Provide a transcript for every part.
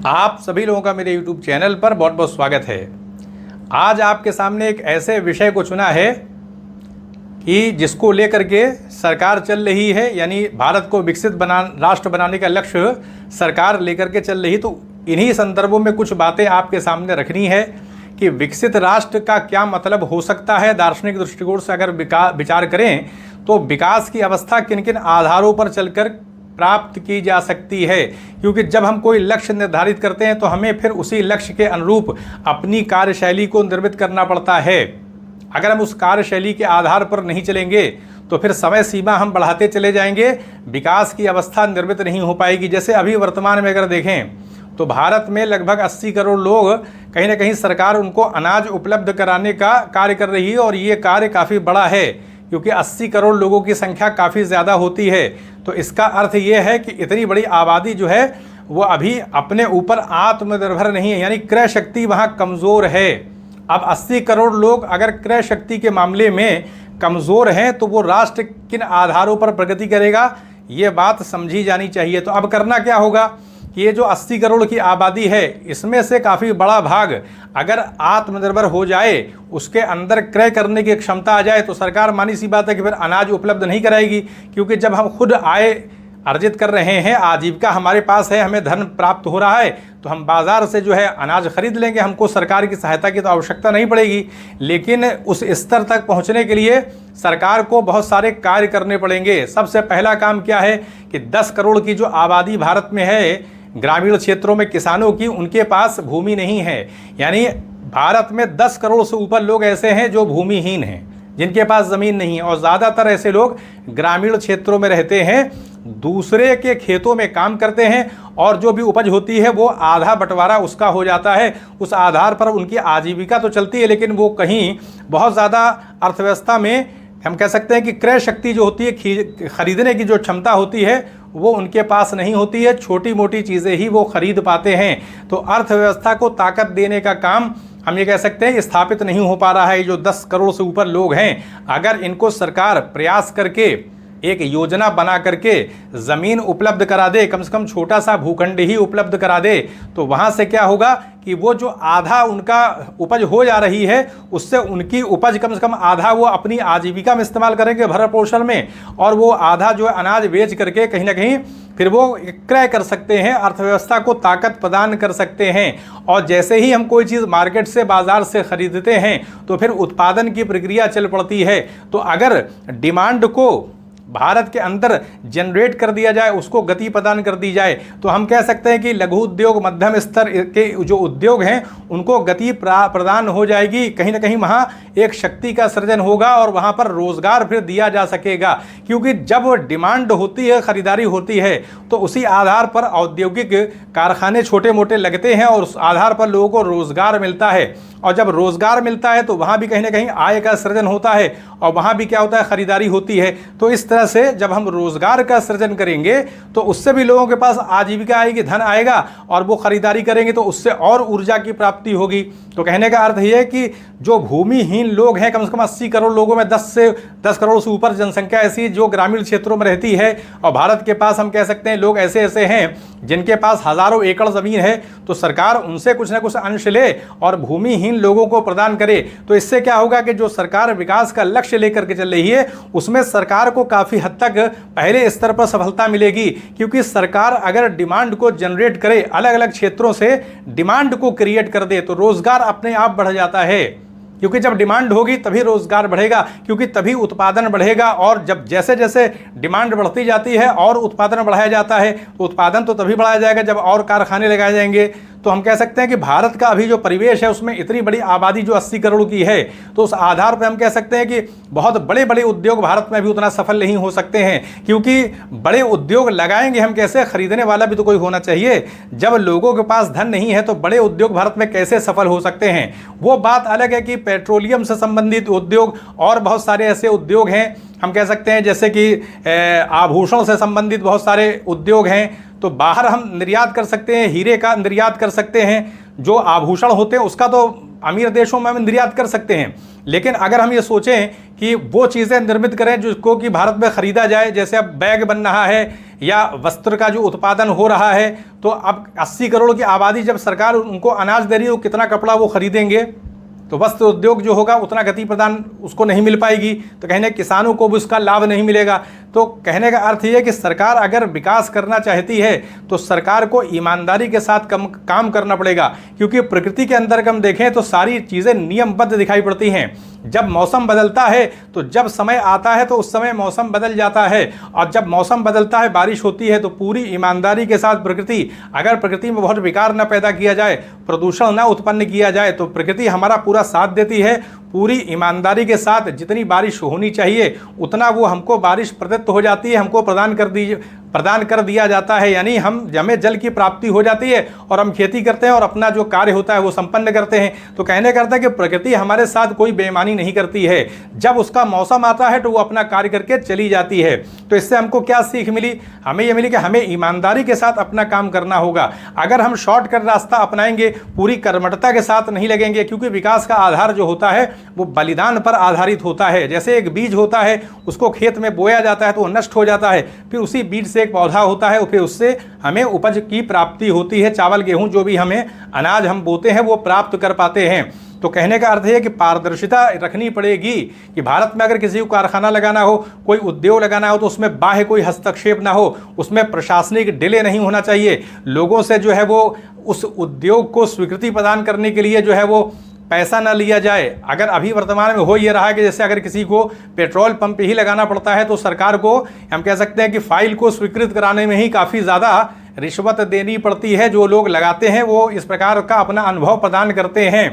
आप सभी लोगों का मेरे YouTube चैनल पर बहुत बहुत स्वागत है। आज आपके सामने एक ऐसे विषय को चुना है कि जिसको लेकर के सरकार चल रही है, यानी भारत को विकसित राष्ट्र बनाने का लक्ष्य सरकार लेकर के चल रही। तो इन्हीं संदर्भों में कुछ बातें आपके सामने रखनी है कि विकसित राष्ट्र का क्या मतलब हो सकता है। दार्शनिक दृष्टिकोण से अगर विचार करें तो विकास की अवस्था किन किन आधारों पर चलकर प्राप्त की जा सकती है, क्योंकि जब हम कोई लक्ष्य निर्धारित करते हैं तो हमें फिर उसी लक्ष्य के अनुरूप अपनी कार्यशैली को निर्मित करना पड़ता है। अगर हम उस कार्यशैली के आधार पर नहीं चलेंगे तो फिर समय सीमा हम बढ़ाते चले जाएंगे, विकास की अवस्था निर्मित नहीं हो पाएगी। जैसे अभी वर्तमान में अगर देखें तो भारत में लगभग 80 करोड़ लोग कहीं ना कहीं सरकार उनको अनाज उपलब्ध कराने का कार्य कर रही है, और ये कार्य काफ़ी बड़ा है क्योंकि 80 करोड़ लोगों की संख्या काफ़ी ज़्यादा होती है। तो इसका अर्थ ये है कि इतनी बड़ी आबादी जो है वो अभी अपने ऊपर आत्मनिर्भर नहीं है, यानी क्रय शक्ति वहाँ कमज़ोर है। अब 80 करोड़ लोग अगर क्रय शक्ति के मामले में कमज़ोर हैं तो वो राष्ट्र किन आधारों पर प्रगति करेगा, ये बात समझी जानी चाहिए। तो अब करना क्या होगा कि ये जो 80 करोड़ की आबादी है इसमें से काफ़ी बड़ा भाग अगर आत्मनिर्भर हो जाए, उसके अंदर क्रय करने की क्षमता आ जाए, तो सरकार मानी सी बात है कि फिर अनाज उपलब्ध नहीं कराएगी। क्योंकि जब हम खुद आय अर्जित कर रहे हैं, आजीविका हमारे पास है, हमें धन प्राप्त हो रहा है, तो हम बाज़ार से जो है अनाज खरीद लेंगे, हमको सरकार की सहायता की तो आवश्यकता नहीं पड़ेगी। लेकिन उस स्तर तक पहुंचने के लिए सरकार को बहुत सारे कार्य करने पड़ेंगे। सबसे पहला काम क्या है कि 10 करोड़ की जो आबादी भारत में है ग्रामीण क्षेत्रों में किसानों की, उनके पास भूमि नहीं है। यानी भारत में 10 करोड़ से ऊपर लोग ऐसे हैं जो भूमिहीन हैं, जिनके पास ज़मीन नहीं है, और ज़्यादातर ऐसे लोग ग्रामीण क्षेत्रों में रहते हैं, दूसरे के खेतों में काम करते हैं, और जो भी उपज होती है वो आधा बंटवारा उसका हो जाता है। उस आधार पर उनकी आजीविका तो चलती है, लेकिन वो कहीं बहुत ज़्यादा अर्थव्यवस्था में हम कह सकते हैं कि क्रय शक्ति जो होती है, खरीदने की जो क्षमता होती है वो उनके पास नहीं होती है। छोटी मोटी चीज़ें ही वो खरीद पाते हैं। तो अर्थव्यवस्था को ताकत देने का काम हम ये कह सकते हैं स्थापित नहीं हो पा रहा है। जो 10 करोड़ से ऊपर लोग हैं, अगर इनको सरकार प्रयास करके एक योजना बना करके ज़मीन उपलब्ध करा दे, कम से कम छोटा सा भूखंड ही उपलब्ध करा दे, तो वहाँ से क्या होगा कि वो जो आधा उनका उपज हो जा रही है उससे उनकी उपज कम से कम आधा वो अपनी आजीविका में इस्तेमाल करेंगे, भरण पोषण में, और वो आधा जो है अनाज बेच करके कहीं ना कहीं फिर वो क्रय कर सकते हैं, अर्थव्यवस्था को ताकत प्रदान कर सकते हैं। और जैसे ही हम कोई चीज़ मार्केट से, बाज़ार से ख़रीदते हैं तो फिर उत्पादन की प्रक्रिया चल पड़ती है। तो अगर डिमांड को भारत के अंदर जनरेट कर दिया जाए, उसको गति प्रदान कर दी जाए, तो हम कह सकते हैं कि लघु उद्योग, मध्यम स्तर के जो उद्योग हैं उनको गति प्रदान हो जाएगी। कहीं ना कहीं वहाँ एक शक्ति का सृजन होगा और वहाँ पर रोज़गार फिर दिया जा सकेगा। क्योंकि जब डिमांड होती है, ख़रीदारी होती है, तो उसी आधार पर औद्योगिक कारखाने छोटे मोटे लगते हैं और उस आधार पर लोगों को रोज़गार मिलता है। और जब रोज़गार मिलता है तो वहाँ भी कहीं ना कहीं आय का सृजन होता है, और वहाँ भी क्या होता है, ख़रीदारी होती है। तो इस तरह से जब हम रोज़गार का सृजन करेंगे तो उससे भी लोगों के पास आजीविका आएगी, धन आएगा, और वो ख़रीदारी करेंगे तो उससे और ऊर्जा की प्राप्ति होगी। तो कहने का अर्थ ये है कि जो भूमिहीन लोग हैं, कम से कम 80 करोड़ लोगों में 10 करोड़ से ऊपर जनसंख्या ऐसी जो ग्रामीण क्षेत्रों में रहती है, और भारत के पास हम कह सकते हैं लोग ऐसे ऐसे हैं जिनके पास हज़ारों एकड़ ज़मीन है, तो सरकार उनसे कुछ ना कुछ अंश ले और भूमिहीन लोगों को प्रदान करे। तो इससे क्या होगा कि जो सरकार विकास का लक्ष्य लेकर के चल रही है उसमें सरकार को काफ़ी हद तक पहले स्तर पर सफलता मिलेगी। क्योंकि सरकार अगर डिमांड को जनरेट करे, अलग अलग क्षेत्रों से डिमांड को क्रिएट कर दे, तो रोज़गार अपने आप बढ़ जाता है। क्योंकि जब डिमांड होगी तभी रोज़गार बढ़ेगा, क्योंकि तभी उत्पादन बढ़ेगा। और जब जैसे जैसे डिमांड बढ़ती जाती है और उत्पादन बढ़ाया जाता है, तो उत्पादन तो तभी बढ़ाया जाएगा जब और कारखाने लगाए जाएंगे। तो हम कह सकते हैं कि भारत का अभी जो परिवेश है उसमें इतनी बड़ी आबादी जो 80 करोड़ की है, तो उस आधार पर हम कह सकते हैं कि बहुत बड़े बड़े उद्योग भारत में भी उतना सफल नहीं हो सकते हैं। क्योंकि बड़े उद्योग लगाएंगे हम कैसे, खरीदने वाला भी तो कोई होना चाहिए। जब लोगों के पास धन नहीं है तो बड़े उद्योग भारत में कैसे सफल हो सकते हैं। वो बात अलग है कि पेट्रोलियम से संबंधित उद्योग और बहुत सारे ऐसे उद्योग हैं, हम कह सकते हैं जैसे कि आभूषण से संबंधित बहुत सारे उद्योग हैं, तो बाहर हम निर्यात कर सकते हैं, हीरे का निर्यात कर सकते हैं। जो आभूषण होते हैं उसका तो अमीर देशों में हम निर्यात कर सकते हैं। लेकिन अगर हम ये सोचें कि वो चीज़ें निर्मित करें जिसको कि भारत में ख़रीदा जाए, जैसे अब बैग बन रहा है या वस्त्र का जो उत्पादन हो रहा है, तो अब 80 करोड़ की आबादी जब सरकार उनको अनाज दे रही है, तो कितना कपड़ा वो खरीदेंगे? तो वस्त्र उद्योग जो होगा उतना गति प्रदान उसको नहीं मिल पाएगी, तो कहने किसानों को भी उसका लाभ नहीं मिलेगा। तो कहने का अर्थ ये है कि सरकार अगर विकास करना चाहती है तो सरकार को ईमानदारी के साथ काम करना पड़ेगा, क्योंकि प्रकृति के अंदर हम देखें तो सारी चीज़ें नियमबद्ध दिखाई पड़ती हैं। जब मौसम बदलता है तो जब समय आता है तो उस समय मौसम बदल जाता है, और जब मौसम बदलता है, बारिश होती है, तो पूरी ईमानदारी के साथ प्रकृति, अगर प्रकृति में बहुत विकार न पैदा किया जाए, प्रदूषण न उत्पन्न किया जाए, तो प्रकृति हमारा पूरा साथ देती है। पूरी ईमानदारी के साथ जितनी बारिश होनी चाहिए उतना वो हमको बारिश प्रदत्त हो जाती है, हमको प्रदान कर दिया जाता है, यानी हमें जल की प्राप्ति हो जाती है और हम खेती करते हैं और अपना जो कार्य होता है वो संपन्न करते हैं। तो कहने का अर्थ है कि प्रकृति हमारे साथ कोई बेईमानी नहीं करती है, जब उसका मौसम आता है तो वो अपना कार्य करके चली जाती है। तो इससे हमको क्या सीख मिली? हमें ये मिली कि हमें ईमानदारी के साथ अपना काम करना होगा। अगर हम शॉर्टकट रास्ता अपनाएंगे, पूरी कर्मठता के साथ नहीं लगेंगे, क्योंकि विकास का आधार जो होता है वो बलिदान पर आधारित होता है। जैसे एक बीज होता है, उसको खेत में बोया जाता है तो वो नष्ट हो जाता है, फिर उसी बीज से एक पौधा होता है, फिर उससे हमें उपज की प्राप्ति होती है। चावल गेहूं जो भी हमें अनाज हम बोते हैं वो प्राप्त कर पाते हैं। तो कहने का अर्थ है कि पारदर्शिता रखनी पड़ेगी कि भारत में अगर किसी को कारखाना लगाना हो, कोई उद्योग लगाना हो, तो उसमें बाह्य कोई हस्तक्षेप ना हो, उसमें प्रशासनिक डिले नहीं होना चाहिए। लोगों से जो है वो उस उद्योग को स्वीकृति प्रदान करने के लिए जो है वो पैसा ना लिया जाए। अगर अभी वर्तमान में हो ये रहा है कि जैसे अगर किसी को पेट्रोल पंप ही लगाना पड़ता है तो सरकार को हम कह सकते हैं कि फाइल को स्वीकृत कराने में ही काफ़ी ज़्यादा रिश्वत देनी पड़ती है। जो लोग लगाते हैं वो इस प्रकार का अपना अनुभव प्रदान करते हैं।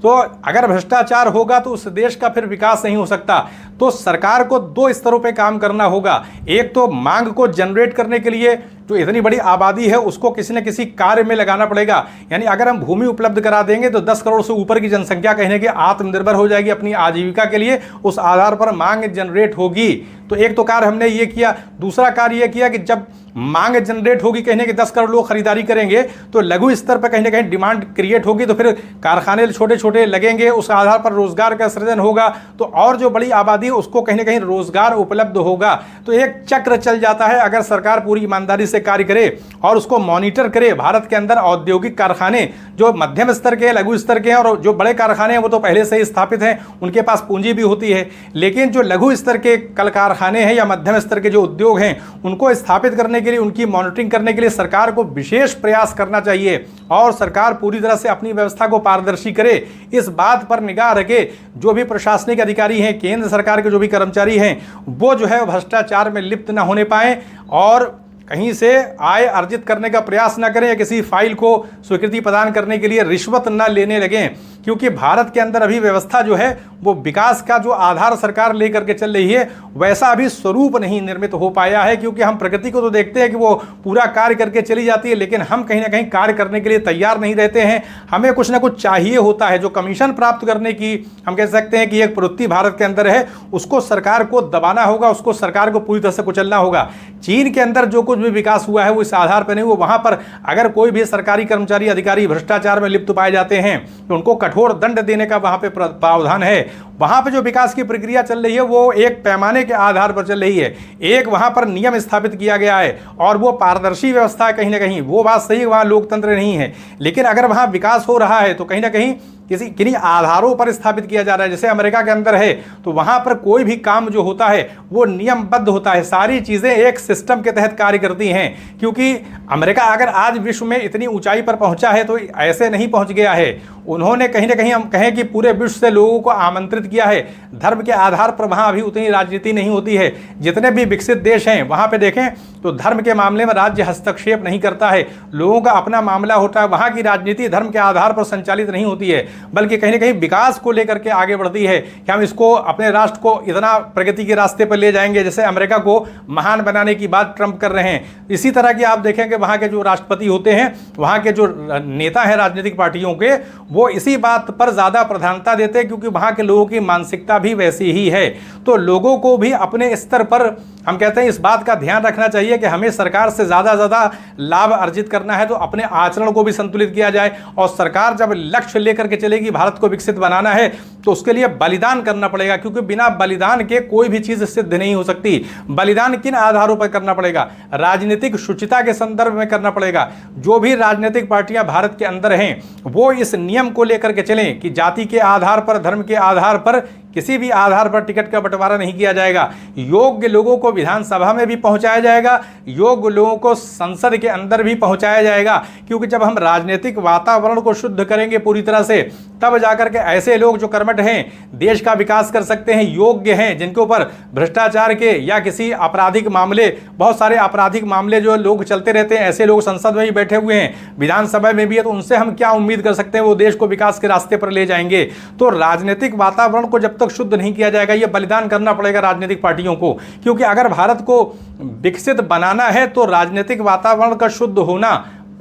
तो अगर भ्रष्टाचार होगा तो उस देश का फिर विकास नहीं हो सकता। तो सरकार को 2 स्तरों पे काम करना होगा। एक तो मांग को जनरेट करने के लिए जो इतनी बड़ी आबादी है उसको किसी न किसी कार्य में लगाना पड़ेगा, यानी अगर हम भूमि उपलब्ध करा देंगे तो 10 करोड़ से ऊपर की जनसंख्या कहने के आत्मनिर्भर हो जाएगी अपनी आजीविका के लिए, उस आधार पर मांग जनरेट होगी। तो एक तो कार्य हमने ये किया। दूसरा कार्य ये किया कि जब मांग जनरेट होगी, कहने के 10 करोड़ लोग खरीदारी करेंगे, तो लघु स्तर पर कहीं ना कहीं डिमांड क्रिएट होगी, तो फिर कारखाने छोटे छोटे लगेंगे, उस आधार पर रोजगार का सृजन होगा, तो और जो बड़ी आबादी है उसको कहीं ना कहीं रोजगार उपलब्ध होगा। तो एक चक्र चल जाता है अगर सरकार पूरी ईमानदारी से कार्य करे और उसको मॉनिटर करे। भारत के अंदर औद्योगिक कारखाने जो मध्यम स्तर के, लघु स्तर के हैं, और जो बड़े कारखाने हैं वो तो पहले से ही स्थापित हैं, उनके पास पूंजी भी होती है। लेकिन जो लघु स्तर के कल कारखाने हैं या मध्यम स्तर के जो उद्योग हैं, उनको स्थापित करने के लिए, उनकी मॉनिटरिंग करने के लिए सरकार को विशेष प्रयास करना चाहिए, और सरकार पूरी तरह से अपनी व्यवस्था को पारदर्शी करे, इस बात पर निगाह रखे। जो भी प्रशासनिक अधिकारी हैं, केंद्र सरकार के जो भी कर्मचारी हैं, वो जो है भ्रष्टाचार में लिप्त न होने पाए और कहीं से आय अर्जित करने का प्रयास न करें या किसी फाइल को स्वीकृति प्रदान करने के लिए रिश्वत न लेने लगें। क्योंकि भारत के अंदर अभी व्यवस्था जो है वो विकास का जो आधार सरकार लेकर के चल रही है वैसा अभी स्वरूप नहीं निर्मित हो पाया है। क्योंकि हम प्रकृति को तो देखते हैं कि वो पूरा कार्य करके चली जाती है, लेकिन हम कहीं ना कहीं कार्य करने के लिए तैयार नहीं रहते हैं। हमें कुछ ना कुछ चाहिए होता है। जो कमीशन प्राप्त करने की हम कह सकते हैं कि एक प्रवृत्ति भारत के अंदर है, उसको सरकार को दबाना होगा, उसको सरकार को पूरी तरह से कुचलना होगा। चीन के अंदर जो कुछ भी विकास हुआ है वो इस आधार पर नहीं हुआ। वहां पर अगर कोई भी सरकारी कर्मचारी अधिकारी भ्रष्टाचार में लिप्त पाए जाते हैं तो उनको कठोर दंड देने का वहां पे प्रावधान है। वहां पे जो विकास की प्रक्रिया चल रही है वो एक पैमाने के आधार पर चल रही है। एक वहां पर नियम स्थापित किया गया है और वो पारदर्शी व्यवस्था है। कहीं ना कहीं वो बात सही, वहां लोकतंत्र नहीं है। लेकिन अगर वहां विकास हो रहा है तो कहीं ना कहीं किन्हीं आधारों पर स्थापित किया जा रहा है। जैसे अमेरिका के अंदर है तो वहां पर कोई भी काम जो होता है वो नियमबद्ध होता है, सारी चीजें एक सिस्टम के तहत कार्य करती हैं। क्योंकि अमेरिका अगर आज विश्व में इतनी ऊंचाई पर पहुंचा है तो ऐसे नहीं पहुंच गया है। उन्होंने कहीं ना कहीं हम कहें कि पूरे विश्व से लोगों को आमंत्रित किया है। धर्म के आधार पर वहां अभी उतनी राजनीति नहीं होती है। जितने भी विकसित देश हैं वहां पे देखें तो धर्म के मामले में राज्य हस्तक्षेप नहीं करता है, लोगों का अपना मामला होता है। वहां की राजनीति धर्म के आधार पर संचालित नहीं होती है, बल्कि कहीं ना कहीं विकास को लेकर के आगे बढ़ती है कि हम इसको अपने राष्ट्र को इतना प्रगति के रास्ते पर ले जाएंगे। जैसे अमेरिका को महान बनाने की बात ट्रंप कर रहे हैं, इसी तरह की आप देखेंगे वहां के जो राष्ट्रपति होते हैं, वहां के जो नेता हैं राजनीतिक पार्टियों के, वो इसी बात पर ज्यादा प्रधानता देते हैं क्योंकि वहां के लोगों की मानसिकता भी वैसी ही है। तो लोगों को भी अपने स्तर पर हम कहते हैं इस बात का ध्यान रखना चाहिए कि हमें सरकार से ज़्यादा लाभ अर्जित करना है तो अपने आचरण को भी संतुलित किया जाए, और सरकार जब लक्ष्य लेकर के चलेगी भारत को विकसित बनाना है तो उसके लिए बलिदान करना पड़ेगा, क्योंकि बिना बलिदान के कोई भी चीज़ सिद्ध नहीं हो सकती। बलिदान किन आधारों पर करना पड़ेगा? राजनीतिक शुचिता के संदर्भ में करना पड़ेगा। जो भी राजनीतिक पार्टियां भारत के अंदर हैं वो इस नियम को लेकर के चलें कि जाति के आधार पर, धर्म के आधार पर, किसी भी आधार पर टिकट का बंटवारा नहीं किया जाएगा। योग्य लोगों को विधानसभा में भी पहुंचाया जाएगा, योग्य लोगों को संसद के अंदर भी पहुंचाया जाएगा, क्योंकि जब हम राजनीतिक वातावरण को शुद्ध करेंगे पूरी तरह से, तब जाकर के ऐसे लोग जो कर्मठ हैं, देश का विकास कर सकते हैं, योग्य हैं, जिनके ऊपर भ्रष्टाचार के या किसी आपराधिक मामले, बहुत सारे आपराधिक मामले जो लोग चलते रहते हैं, ऐसे लोग संसद में ही बैठे हुए हैं, विधानसभा में भी है, तो उनसे हम क्या उम्मीद कर सकते हैं वो देश को विकास के रास्ते पर ले जाएंगे? तो राजनीतिक वातावरण को जब तक शुद्ध नहीं किया जाएगा, ये बलिदान करना पड़ेगा राजनीतिक पार्टियों को, क्योंकि अगर भारत को विकसित बनाना है तो राजनीतिक वातावरण का शुद्ध होना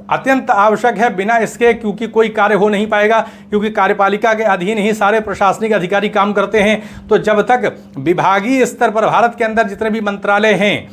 अत्यंत आवश्यक है। बिना इसके क्योंकि कोई कार्य हो नहीं पाएगा, क्योंकि कार्यपालिका के अधीन ही सारे प्रशासनिक अधिकारी काम करते हैं। तो जब तक विभागीय स्तर पर भारत के अंदर जितने भी मंत्रालय हैं,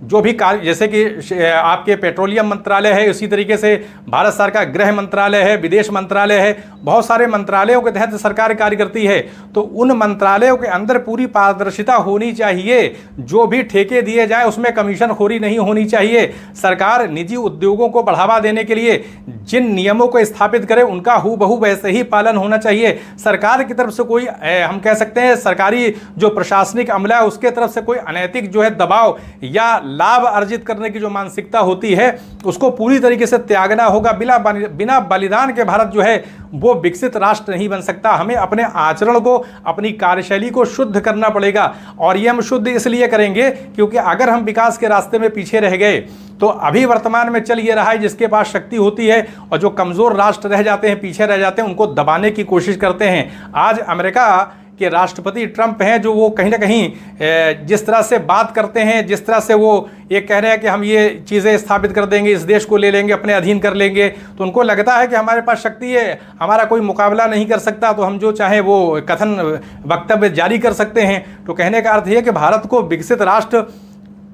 जो भी कार्य, जैसे कि आपके पेट्रोलियम मंत्रालय है, इसी तरीके से भारत सरकार का गृह मंत्रालय है, विदेश मंत्रालय है, बहुत सारे मंत्रालयों के तहत सरकार कार्य करती है, तो उन मंत्रालयों के अंदर पूरी पारदर्शिता होनी चाहिए। जो भी ठेके दिए जाए उसमें कमीशनखोरी नहीं होनी चाहिए। सरकार निजी उद्योगों को बढ़ावा देने के लिए जिन नियमों को स्थापित करे उनका हूबहू वैसे ही पालन होना चाहिए। सरकार की तरफ से कोई, हम कह सकते हैं सरकारी जो प्रशासनिक अमला है उसके तरफ से कोई अनैतिक जो है दबाव या लाभ अर्जित करने की जो मानसिकता होती है उसको पूरी तरीके से त्यागना होगा। बिना बलिदान के भारत जो है वो विकसित राष्ट्र नहीं बन सकता। हमें अपने आचरण को, अपनी कार्यशैली को शुद्ध करना पड़ेगा, और ये हम शुद्ध इसलिए करेंगे क्योंकि अगर हम विकास के रास्ते में पीछे रह गए तो अभी वर्तमान में चल ये रहा है, जिसके पास शक्ति होती है और जो कमजोर राष्ट्र रह जाते हैं, पीछे रह जाते हैं, उनको दबाने की कोशिश करते हैं। आज अमेरिका के राष्ट्रपति ट्रंप हैं, जो वो कहीं ना कहीं जिस तरह से बात करते हैं, जिस तरह से वो ये कह रहे हैं कि हम ये चीज़ें स्थापित कर देंगे, इस देश को ले लेंगे, अपने अधीन कर लेंगे, तो उनको लगता है कि हमारे पास शक्ति है, हमारा कोई मुकाबला नहीं कर सकता, तो हम जो चाहे वो कथन वक्तव्य जारी कर सकते हैं। तो कहने का अर्थ ये कि भारत को विकसित राष्ट्र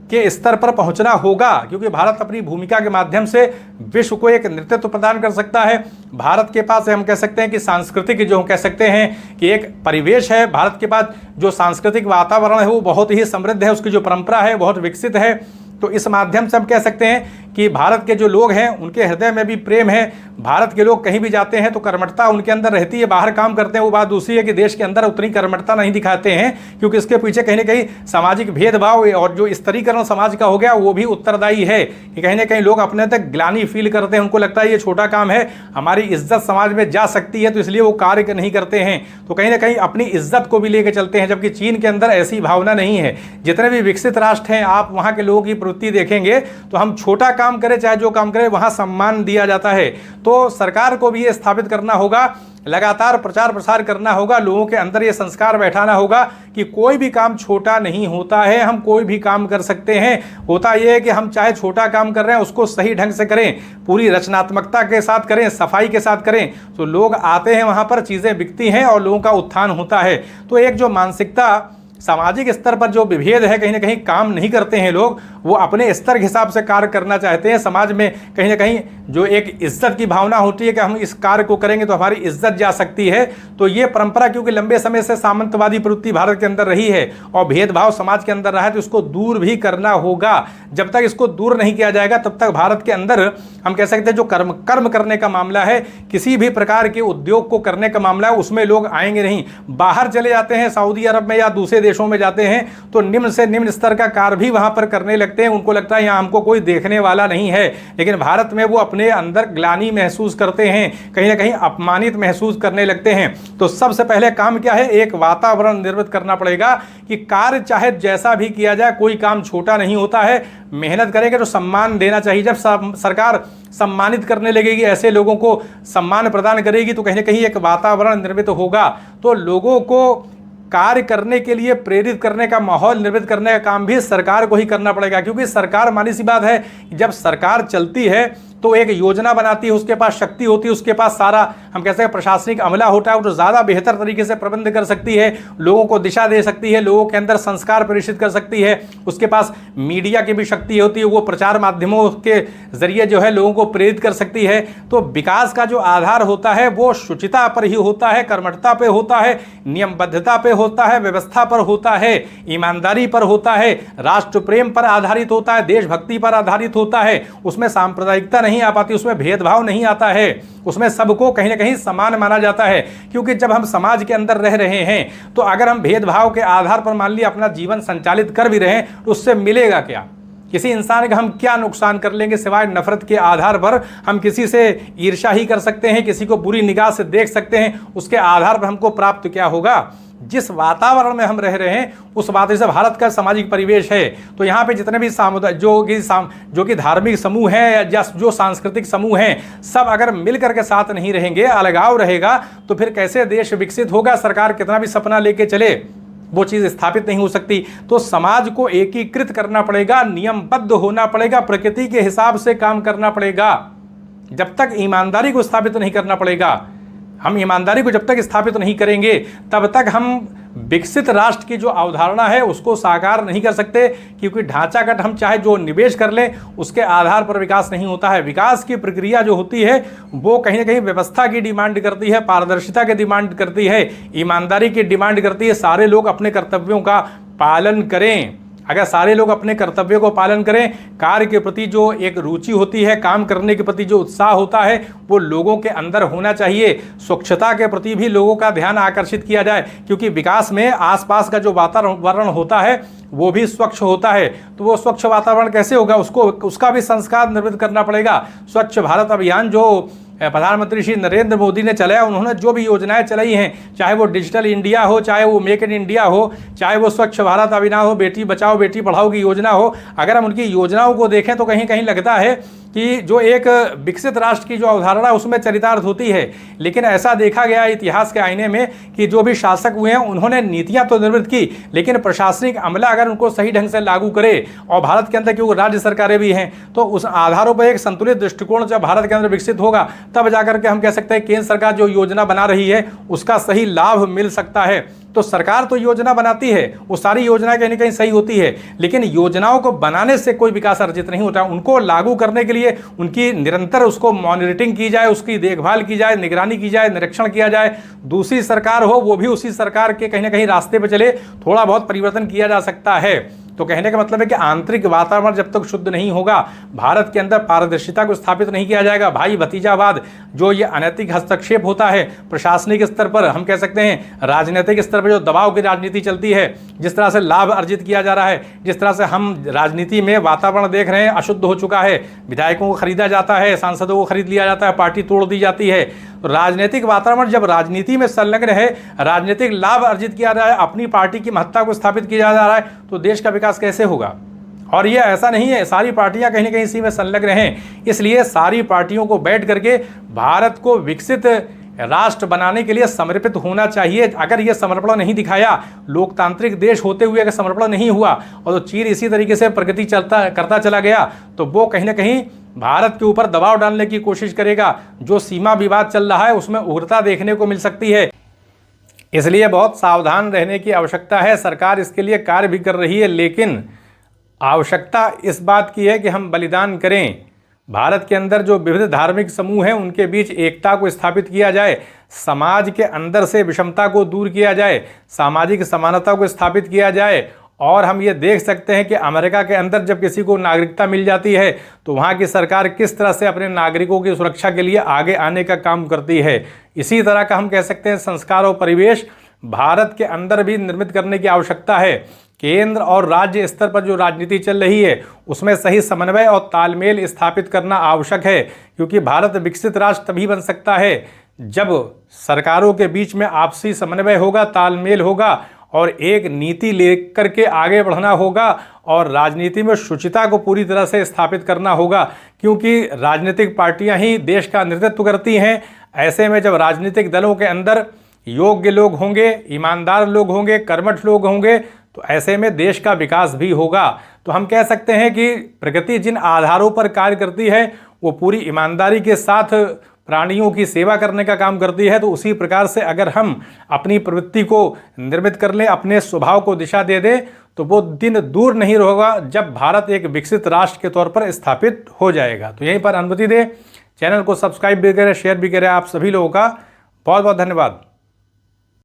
के स्तर पर पहुंचना होगा, क्योंकि भारत अपनी भूमिका के माध्यम से विश्व को एक नेतृत्व प्रदान कर सकता है। भारत के पास हम कह सकते हैं कि सांस्कृतिक, जो हम कह सकते हैं कि एक परिवेश है, भारत के पास जो सांस्कृतिक वातावरण है वो बहुत ही समृद्ध है, उसकी जो परंपरा है बहुत विकसित है। तो इस माध्यम से हम कह सकते हैं कि भारत के जो लोग हैं उनके हृदय में भी प्रेम है। भारत के लोग कहीं भी जाते हैं तो कर्मठता उनके अंदर रहती है, बाहर काम करते हैं, वो बात दूसरी है कि देश के अंदर उतनी कर्मठता नहीं दिखाते हैं, क्योंकि इसके पीछे कहीं ना कहीं सामाजिक भेदभाव और जो स्तरीकरण समाज का हो गया वो भी उत्तरदायी है कि कहीं ना कहीं लोग अपने तक ग्लानि फील करते हैं, उनको लगता है ये छोटा काम है, हमारी इज्जत समाज में जा सकती है, तो इसलिए वो कार्य नहीं करते हैं। तो कहीं ना कहीं अपनी इज्जत को भी लेकर चलते हैं, जबकि चीन के अंदर ऐसी भावना नहीं है। जितने भी विकसित राष्ट्र हैं, आप वहाँ के लोगों की प्रवृत्ति देखेंगे तो हम छोटा काम करें चाहे जो काम करें वहाँ सम्मान दिया जाता है। तो सरकार को भी ये स्थापित करना होगा, लगातार प्रचार प्रसार करना होगा, लोगों के अंदर ये संस्कार बैठाना होगा कि कोई भी काम छोटा नहीं होता है, हम कोई भी काम कर सकते हैं। होता यह है कि हम चाहे छोटा काम कर रहे हैं उसको सही ढंग से करें, पूरी रचनात्मकता के साथ करें, सफाई के साथ करें, तो लोग आते हैं वहाँ पर, चीज़ें बिकती हैं और लोगों का उत्थान होता है। तो एक जो मानसिकता सामाजिक स्तर पर जो विभेद है, कहीं ना कहीं काम नहीं करते हैं लोग, वो अपने स्तर के हिसाब से कार्य करना चाहते हैं। समाज में कहीं ना कहीं जो एक इज्जत की भावना होती है कि हम इस कार्य को करेंगे तो हमारी इज्जत जा सकती है, तो ये परंपरा क्योंकि लंबे समय से सामंतवादी प्रवृत्ति भारत के अंदर रही है और भेदभाव समाज के अंदर रहा है, तो इसको दूर भी करना होगा। जब तक इसको दूर नहीं किया जाएगा तब तक भारत के अंदर हम कह सकते हैं जो कर्म करने का मामला है, किसी भी प्रकार के उद्योग को करने का मामला है, उसमें लोग आएंगे नहीं। बाहर चले जाते हैं, सऊदी अरब में या दूसरे देशों में जाते हैं तो निम्न से निम्न स्तर का कार्य भी वहां पर करने लगते हैं, उनको लगता है यहाँ हमको कोई देखने वाला नहीं है। लेकिन भारत में वो अपने अंदर ग्लानि महसूस करते हैं, कहीं ना कहीं अपमानित महसूस करने लगते हैं। तो सबसे पहले काम क्या है, एक वातावरण निर्मित करना पड़ेगा कि कार्य चाहे जैसा भी किया जाए, कोई काम छोटा नहीं होता है, मेहनत करेंगे तो सम्मान देना चाहिए। जब सरकार सम्मानित करने लगेगी, ऐसे लोगों को सम्मान प्रदान करेगी, तो कहीं ना कहीं एक वातावरण निर्मित होगा। तो लोगों को कार्य करने के लिए प्रेरित करने का माहौल निर्मित करने का काम भी सरकार को ही करना पड़ेगा, क्योंकि सरकार, मानी सी बात है, जब सरकार चलती है तो एक योजना बनाती है, उसके पास शक्ति होती है, उसके पास सारा हम कहते हैं प्रशासनिक अमला होता है, वो जो ज़्यादा बेहतर तरीके से प्रबंध कर सकती है, लोगों को दिशा दे सकती है, लोगों के अंदर संस्कार प्रेषित कर सकती है। उसके पास मीडिया की भी शक्ति होती है, वो प्रचार माध्यमों के जरिए जो है लोगों को प्रेरित कर सकती है। तो विकास का जो आधार होता है वो शुचिता पर ही होता है, कर्मठता पे होता है, नियमबद्धता पे होता है, व्यवस्था पर होता है, ईमानदारी पर होता है, राष्ट्र प्रेम पर आधारित होता है, देशभक्ति पर आधारित होता है। उसमें सांप्रदायिकता नहीं आ पाती, उसमें भेदभाव नहीं आता है, उसमें सबको कहीं ना कहीं समान माना जाता है। क्योंकि जब हम समाज के अंदर रह रहे हैं तो अगर हम भेदभाव के आधार पर मान लिया अपना जीवन संचालित कर भी रहे हैं तो उससे मिलेगा क्या? किसी इंसान का हम क्या नुकसान कर लेंगे सिवाय नफरत के आधार पर? हम किसी से ईर्ष्या ही कर सकते हैं, किसी को बुरी निगाह से देख सकते हैं, उसके आधार पर हमको प्राप्त क्या होगा? जिस वातावरण में हम रह रहे हैं उस बात से भारत का सामाजिक परिवेश है। तो यहाँ पे जितने भी सामुदाय जो कि धार्मिक समूह हैं या जो सांस्कृतिक समूह हैं, सब अगर मिलकर के साथ नहीं रहेंगे, अलगाव रहेगा, तो फिर कैसे देश विकसित होगा? सरकार कितना भी सपना लेके चले, वो चीज़ स्थापित नहीं हो सकती। तो समाज को एकीकृत करना पड़ेगा, नियमबद्ध होना पड़ेगा, प्रकृति के हिसाब से काम करना पड़ेगा। जब तक ईमानदारी को स्थापित नहीं करना पड़ेगा, हम ईमानदारी को जब तक स्थापित नहीं करेंगे तब तक हम विकसित राष्ट्र की जो अवधारणा है उसको साकार नहीं कर सकते। क्योंकि ढांचागत हम चाहे जो निवेश कर लें उसके आधार पर विकास नहीं होता है। विकास की प्रक्रिया जो होती है वो कहीं ना कहीं व्यवस्था की डिमांड करती है, पारदर्शिता की डिमांड करती है, ईमानदारी की डिमांड करती है। सारे लोग अपने कर्तव्यों का पालन करें। अगर सारे लोग अपने कर्तव्यों को पालन करें, कार्य के प्रति जो एक रुचि होती है, काम करने के प्रति जो उत्साह होता है वो लोगों के अंदर होना चाहिए। स्वच्छता के प्रति भी लोगों का ध्यान आकर्षित किया जाए, क्योंकि विकास में आसपास का जो वातावरण होता है वो भी स्वच्छ होता है। तो वो स्वच्छ वातावरण कैसे होगा, उसका भी संस्कार निर्मित करना पड़ेगा। स्वच्छ भारत अभियान जो प्रधानमंत्री श्री नरेंद्र मोदी ने चलाया, उन्होंने जो भी योजनाएं चलाई हैं, चाहे वो डिजिटल इंडिया हो, चाहे वो मेक इन इंडिया हो, चाहे वो स्वच्छ भारत अभियान हो, बेटी बचाओ बेटी पढ़ाओ की योजना हो, अगर हम उनकी योजनाओं को देखें तो कहीं कहीं लगता है कि जो एक विकसित राष्ट्र की जो अवधारणा उसमें चरितार्थ होती है। लेकिन ऐसा देखा गया इतिहास के आईने में कि जो भी शासक हुए हैं उन्होंने नीतियां तो निर्मित की, लेकिन प्रशासनिक अमला अगर उनको सही ढंग से लागू करे, और भारत के अंदर क्योंकि राज्य सरकारें भी हैं, तो उस आधारों पर एक संतुलित दृष्टिकोण जब भारत के अंदर विकसित होगा तब जाकर के हम कह सकते हैं केंद्र सरकार जो योजना बना रही है उसका सही लाभ मिल सकता है। तो सरकार तो योजना बनाती है, वो सारी योजनाएं कहीं ना कहीं सही होती है, लेकिन योजनाओं को बनाने से कोई विकास अर्जित नहीं होता। उनको लागू करने के लिए उनकी निरंतर उसको मॉनिटरिंग की जाए, उसकी देखभाल की जाए, निगरानी की जाए, निरीक्षण किया जाए। दूसरी सरकार हो वो भी उसी सरकार के कहीं ना कहीं रास्ते पर चले, थोड़ा बहुत परिवर्तन किया जा सकता है। तो कहने का मतलब है कि आंतरिक वातावरण जब तक शुद्ध नहीं होगा, भारत के अंदर पारदर्शिता को स्थापित नहीं किया जाएगा, भाई भतीजावाद जो ये अनैतिक हस्तक्षेप होता है प्रशासनिक स्तर पर, हम कह सकते हैं राजनीतिक स्तर पर जो दबाव की राजनीति चलती है, जिस तरह से लाभ अर्जित किया जा रहा है, जिस तरह से हम राजनीति में वातावरण देख रहे हैं अशुद्ध हो चुका है, विधायकों को खरीदा जाता है, सांसदों को खरीद लिया जाता है, पार्टी तोड़ दी जाती है। राजनीतिक वातावरण जब राजनीति में संलग्न है, राजनीतिक लाभ अर्जित किया जा रहा है, अपनी पार्टी की महत्ता को स्थापित किया जा रहा है, तो देश का विकास कैसे होगा? और ये ऐसा नहीं है, सारी पार्टियां कहीं ना कहीं इसी में संलग्न हैं। इसलिए सारी पार्टियों को बैठ करके भारत को विकसित राष्ट्र बनाने के लिए समर्पित होना चाहिए। अगर ये समर्पण नहीं दिखाया, लोकतांत्रिक देश होते हुए अगर समर्पण नहीं हुआ और तो चीन इसी तरीके से प्रगति करता चला गया, तो वो कहीं ना कहीं भारत के ऊपर दबाव डालने की कोशिश करेगा। जो सीमा विवाद चल रहा है उसमें उग्रता देखने को मिल सकती है। इसलिए बहुत सावधान रहने की आवश्यकता है। सरकार इसके लिए कार्य भी कर रही है, लेकिन आवश्यकता इस बात की है कि हम बलिदान करें। भारत के अंदर जो विविध धार्मिक समूह हैं उनके बीच एकता को स्थापित किया जाए, समाज के अंदर से विषमता को दूर किया जाए, सामाजिक समानता को स्थापित किया जाए। और हम ये देख सकते हैं कि अमेरिका के अंदर जब किसी को नागरिकता मिल जाती है तो वहाँ की सरकार किस तरह से अपने नागरिकों की सुरक्षा के लिए आगे आने का काम करती है। इसी तरह का हम कह सकते हैं संस्कार और परिवेश भारत के अंदर भी निर्मित करने की आवश्यकता है। केंद्र और राज्य स्तर पर जो राजनीति चल रही है उसमें सही समन्वय और तालमेल स्थापित करना आवश्यक है, क्योंकि भारत विकसित राष्ट्र तभी बन सकता है जब सरकारों के बीच में आपसी समन्वय होगा, तालमेल होगा और एक नीति लेकर के आगे बढ़ना होगा और राजनीति में शुचिता को पूरी तरह से स्थापित करना होगा, क्योंकि राजनीतिक पार्टियां ही देश का नेतृत्व करती हैं। ऐसे में जब राजनीतिक दलों के अंदर योग्य लोग होंगे, ईमानदार लोग होंगे, कर्मठ लोग होंगे, तो ऐसे में देश का विकास भी होगा। तो हम कह सकते हैं कि प्रकृति जिन आधारों पर कार्य करती है वो पूरी ईमानदारी के साथ प्राणियों की सेवा करने का काम करती है, तो उसी प्रकार से अगर हम अपनी प्रवृत्ति को निर्मित कर लें, अपने स्वभाव को दिशा दे दें, तो वो दिन दूर नहीं होगा जब भारत एक विकसित राष्ट्र के तौर पर स्थापित हो जाएगा। तो यहीं पर अनुमति दें, चैनल को सब्सक्राइब भी करें, शेयर भी करें। आप सभी लोगों का बहुत बहुत धन्यवाद।